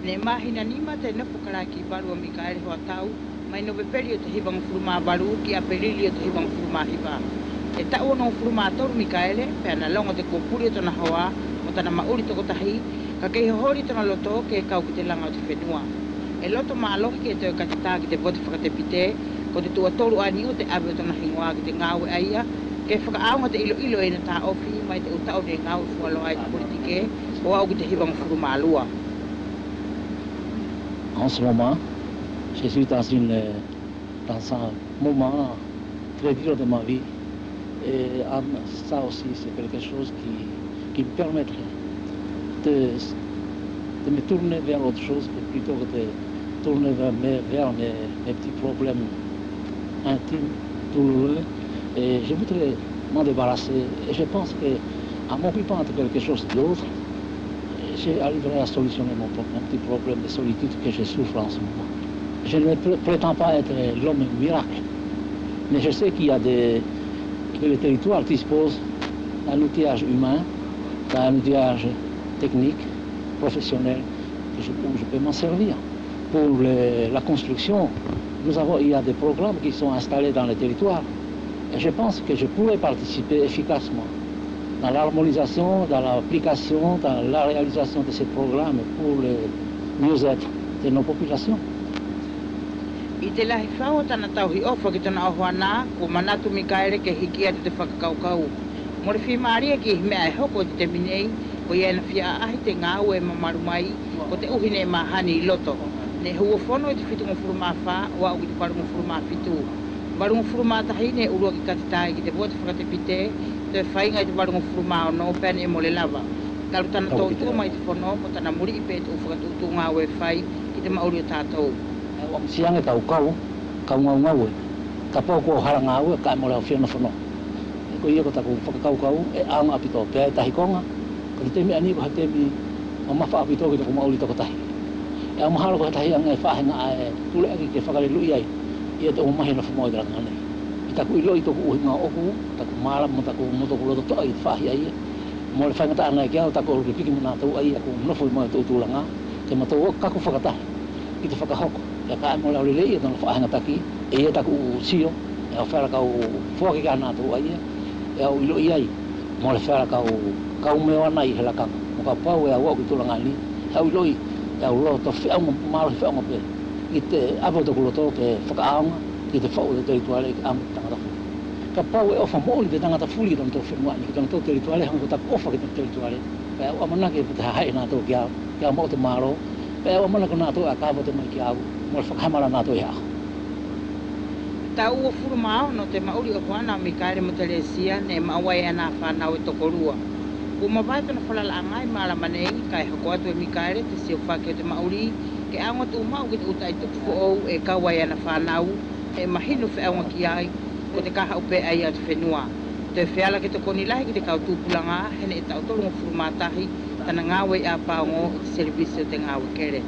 Ne mahina nima te na pukaraki baru Mikaele ho tau mai no bepeli o te hibang furuma baru ki apelili o te hibang furuma hiba. E ta ono furuma toru Mikaele pe ana longa te kopuri o tona hawa o tana mauri toko tahi ka kei hori tona loto ke kau ki te langa o te whenua. E loto maalohi ke te katita ki te bote whakatepite ko te tua toru ani o te awe o tona hingoa ki te ngāwe aia ke whakaaunga te ilo ilo e na tā ofi mai te utau ne ngāwe fualo ai te politike o au ki te hibang furuma alua. En ce moment, je suis dans un moment très dur de ma vie. Et ça aussi, c'est quelque chose qui me permettrait de me tourner vers autre chose plutôt que de tourner vers mes petits problèmes intimes, douloureux. Et je voudrais m'en débarrasser. Et je pense qu'en m'occupant de quelque chose d'autre, j'arriverai à solutionner mon petit problème de solitude que je souffre en ce moment. Je ne prétends pas être l'homme miracle, mais je sais qu'il y a que le territoire dispose d'un outillage humain, d'un outillage technique, professionnel, où je peux m'en servir. Pour la construction, il y a des programmes qui sont installés dans le territoire, et je pense que je pourrais participer efficacement dans l'harmonisation, dans l'application, dans la réalisation de ces programmes pour le mieux-être de nos populations. I te lahi whao tana tau hi ofa ki tana ohoana, ko manatu Mikaele ke hiki atu te whakakaukau. Mori whi maaria ki hi mea e hoko te minei, ko iena whia ahi te ngāu e mamaru mai, ko te uhine e mahani I loto. Ne hua whono i te whitunga furuma wha, o au ki te parunga furuma whitu. Parunga furuma tahi ne urua ki katitai ki te bote whakatepite, te whainga I te parunga furuma o no pēne e mole lava. Taru tana tō I tua mai te whono, mo tana muri I pēt o whakatutu ngāu e whai, ki te mauri o tātou. Om siang e kau ngau e, ka pōko hara ngau e, ka mo leo whiana whanau. E ko ia ko taku whakakau e aunga apito, pēa e tahi konga, ka te temi ani ko ha temi o mawha apito ki taku mauri toko tahi. E au mahalo ko tahi anga e whahenga e tule aki ke whakarelui ai, ia te o mahi na whamau I ranga nei. I taku ilo I toku uhi ngā oku, taku mara mo taku motoko loto toa I te whahi ai, mo le whaingata ana e kia o taku oru piki mo nā tau ai, aku mnofu I mo e tau tūlanga, ke matau kaku whakatahi, ki te whakahoko. E ka mo lau lelei e tana whaanga taki, e ia taku sio, e au whera kau fuaki ka nā tau ai, e au ilo I ai, mo le whera kau meo ana I helakanga, mo ka pau e au au ki tūlanga ni, e au ilo I, e au loto whiaunga, maro whiaunga pe, I te apo taku loto ke whakaaunga, ki te whau te terituale ki amu tangata fuli. Ka pau e ofa mooli te tangata fuli ki tana tau whenua, ki tana tau terituale, hango taku ofa ki tana terituale, pe au amanake ki te hae nā tau ki au mo te maro, pe au amanake nā tau a kāwa te mai ki au, mo le whakahamara nā tau I hao. Ta ua furumao no te mauri o kuana Mikaele mo Telesia ne mawai ana whanau e tokorua. Ko mawai tana whalala angai mara manei kai hako atu e Mikaele te sio whake o te mauri ke aunga tu mau ki te utai tupu o e kawai ana whanau e mahinu whiaunga ki ai ko te kaha upe ai atu whenua. Te whiala ki te konilahi ki te kau tūpulanga hene e tau tolunga furumatahi tana ngāwe a pāngo i te servisi o te ngāwe kere.